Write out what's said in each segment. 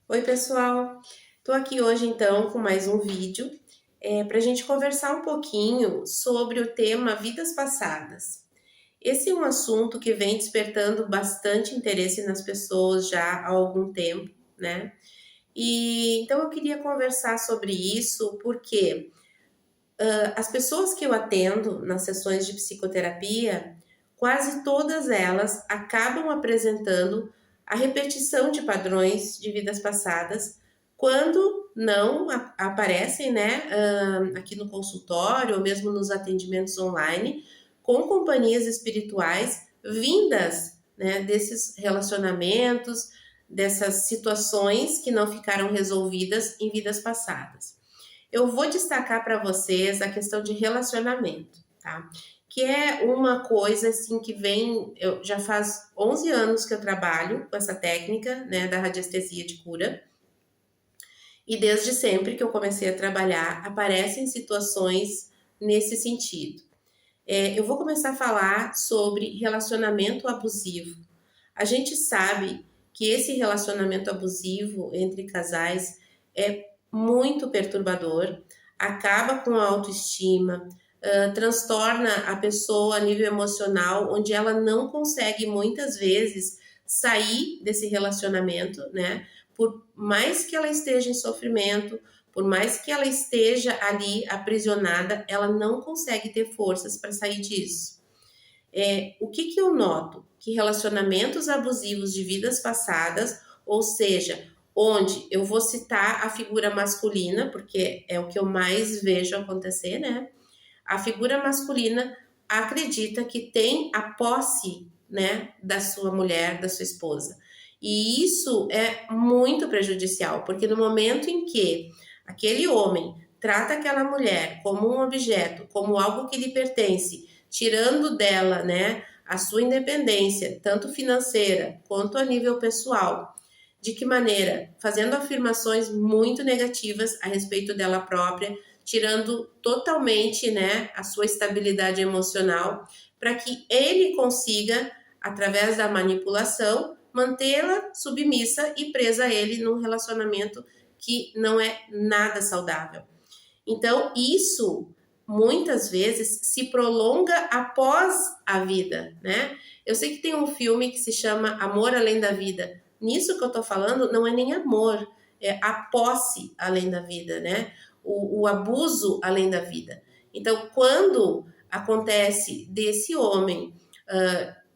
Oi, pessoal! Estou aqui hoje então com mais um vídeo para a gente conversar um pouquinho sobre o tema vidas passadas. Esse é um assunto que vem despertando bastante interesse nas pessoas já há algum tempo, né? E então eu queria conversar sobre isso porque as pessoas que eu atendo nas sessões de psicoterapia, quase todas elas acabam apresentando a repetição de padrões de vidas passadas quando não aparecem, né, aqui no consultório ou mesmo nos atendimentos online, com companhias espirituais vindas, né, desses relacionamentos, dessas situações que não ficaram resolvidas em vidas passadas. Eu vou destacar para vocês a questão de relacionamento, tá? Que é uma coisa assim que vem, eu já faz 11 anos que eu trabalho com essa técnica, né, da radiestesia de cura. E desde sempre que eu comecei a trabalhar, aparecem situações nesse sentido. Eu vou começar a falar sobre relacionamento abusivo. A gente sabe que esse relacionamento abusivo entre casais é muito perturbador, acaba com a autoestima, transtorna a pessoa a nível emocional, onde ela não consegue muitas vezes sair desse relacionamento, né? Por mais que ela esteja em sofrimento, por mais que ela esteja ali aprisionada, ela não consegue ter forças para sair disso. O que eu noto? Que relacionamentos abusivos de vidas passadas, ou seja, onde eu vou citar a figura masculina, porque é o que eu mais vejo acontecer, né? A figura masculina acredita que tem a posse, né, da sua mulher, da sua esposa. E isso é muito prejudicial, porque no momento em que aquele homem trata aquela mulher como um objeto, como algo que lhe pertence, tirando dela, né, a sua independência, tanto financeira quanto a nível pessoal. De que maneira? Fazendo afirmações muito negativas a respeito dela própria, tirando totalmente, né, a sua estabilidade emocional, para que ele consiga, através da manipulação, mantê-la submissa e presa a ele num relacionamento que não é nada saudável. Então, isso muitas vezes se prolonga após a vida, né? Eu sei que tem um filme que se chama Amor Além da Vida. Nisso que eu tô falando não é nem amor, é a posse além da vida, né? O abuso além da vida. Então, quando acontece desse homem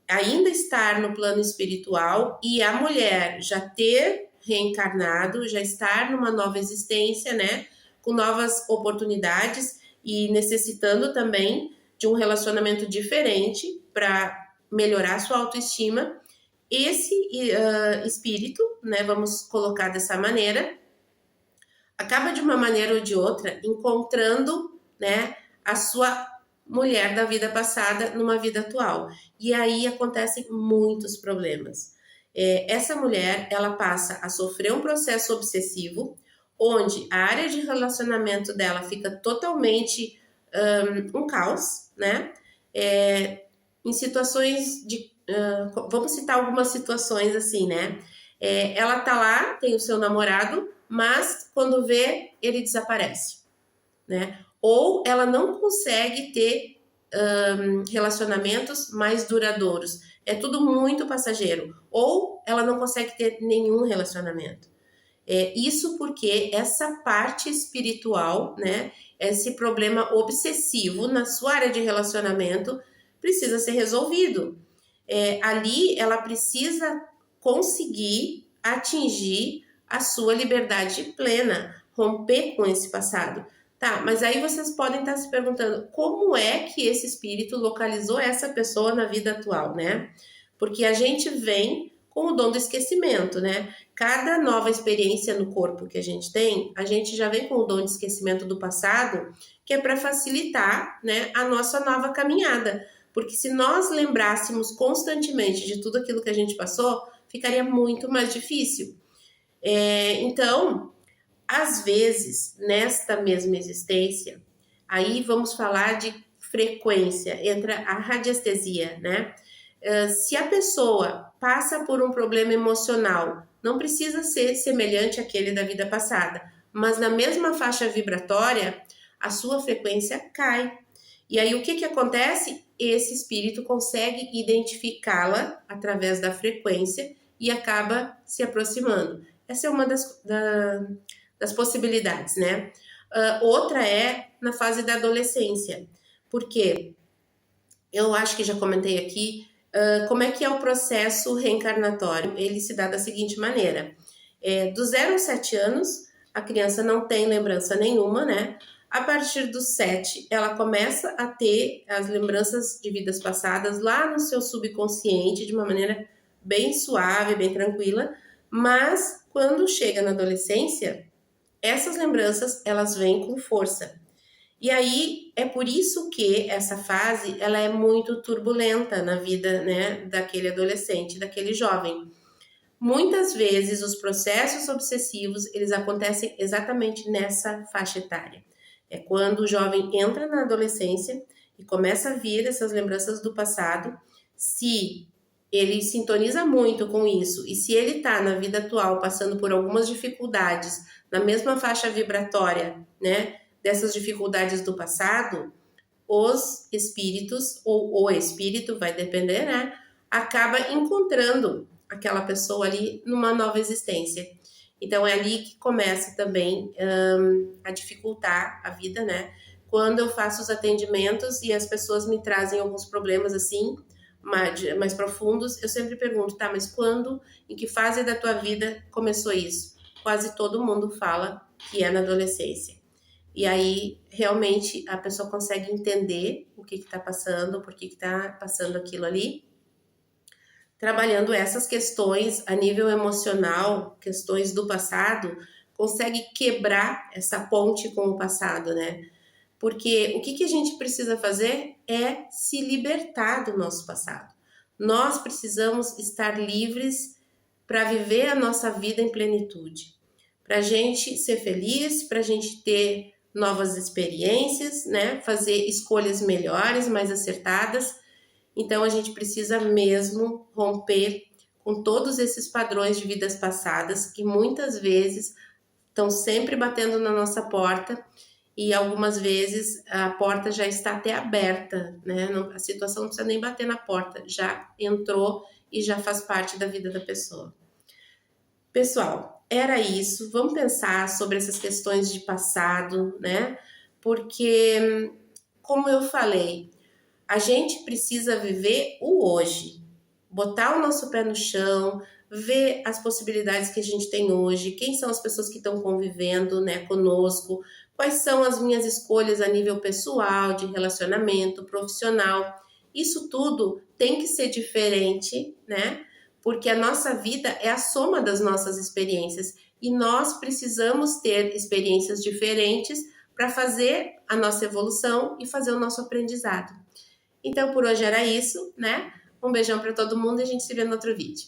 ainda estar no plano espiritual e a mulher já ter reencarnado, já estar numa nova existência, né? Com novas oportunidades e necessitando também de um relacionamento diferente para melhorar sua autoestima. Esse espírito, né, vamos colocar dessa maneira, acaba de uma maneira ou de outra encontrando, né, a sua mulher da vida passada numa vida atual. E aí acontecem muitos problemas. Essa mulher, ela passa a sofrer um processo obsessivo, onde a área de relacionamento dela fica totalmente um caos, né? Em situações de. Vamos citar algumas situações assim, né? Ela tá lá, tem o seu namorado, mas quando vê, ele desaparece, né? Ou ela não consegue ter relacionamentos mais duradouros. É tudo muito passageiro. Ou ela não consegue ter nenhum relacionamento. Isso porque essa parte espiritual, né? Esse problema obsessivo na sua área de relacionamento precisa ser resolvido. Ali ela precisa conseguir atingir a sua liberdade plena, romper com esse passado. Tá, mas aí vocês podem estar se perguntando como é que esse espírito localizou essa pessoa na vida atual, né? Porque a gente vem com o dom do esquecimento, né? Cada nova experiência no corpo que a gente já vem com o dom de esquecimento do passado, que é para facilitar, né, a nossa nova caminhada. Porque se nós lembrássemos constantemente de tudo aquilo que a gente passou, ficaria muito mais difícil. Então, às vezes, nesta mesma existência, aí vamos falar de frequência, entra a radiestesia, né? Se a pessoa passa por um problema emocional, não precisa ser semelhante àquele da vida passada, mas na mesma faixa vibratória, a sua frequência cai. E aí o que acontece? Esse espírito consegue identificá-la através da frequência e acaba se aproximando. Essa é uma das possibilidades, né? Outra é na fase da adolescência, porque eu acho que já comentei aqui como é que é o processo reencarnatório. Ele se dá da seguinte maneira: do 0 aos 7 anos, a criança não tem lembrança nenhuma, né? A partir dos 7, ela começa a ter as lembranças de vidas passadas lá no seu subconsciente, de uma maneira bem suave, bem tranquila, mas quando chega na adolescência, essas lembranças, elas vêm com força. E aí, é por isso que essa fase, ela é muito turbulenta na vida, né, daquele adolescente, daquele jovem. Muitas vezes, os processos obsessivos, eles acontecem exatamente nessa faixa etária. É quando o jovem entra na adolescência e começa a vir essas lembranças do passado. Se ele sintoniza muito com isso e se ele está na vida atual passando por algumas dificuldades na mesma faixa vibratória, né, dessas dificuldades do passado, os espíritos ou o espírito, vai depender, né, acaba encontrando aquela pessoa ali numa nova existência. Então é ali que começa também a dificultar a vida, né? Quando eu faço os atendimentos e as pessoas me trazem alguns problemas assim, mais profundos, eu sempre pergunto, tá, mas quando, em que fase da tua vida começou isso? Quase todo mundo fala que é na adolescência. E aí, realmente, a pessoa consegue entender o que está passando, por que está passando aquilo ali, trabalhando essas questões a nível emocional, questões do passado, consegue quebrar essa ponte com o passado, né? Porque o que a gente precisa fazer é se libertar do nosso passado. Nós precisamos estar livres para viver a nossa vida em plenitude, para a gente ser feliz, para a gente ter novas experiências, né? Fazer escolhas melhores, mais acertadas. Então a gente precisa mesmo romper com todos esses padrões de vidas passadas que muitas vezes estão sempre batendo na nossa porta e algumas vezes a porta já está até aberta, né? A situação não precisa nem bater na porta, já entrou e já faz parte da vida da pessoa. Pessoal, era isso. Vamos pensar sobre essas questões de passado, né? Porque, como eu falei, a gente precisa viver o hoje, botar o nosso pé no chão, ver as possibilidades que a gente tem hoje, quem são as pessoas que estão convivendo, né, conosco, quais são as minhas escolhas a nível pessoal, de relacionamento, profissional. Isso tudo tem que ser diferente, né? Porque a nossa vida é a soma das nossas experiências e nós precisamos ter experiências diferentes para fazer a nossa evolução e fazer o nosso aprendizado. Então, por hoje era isso, né? Um beijão para todo mundo e a gente se vê no outro vídeo.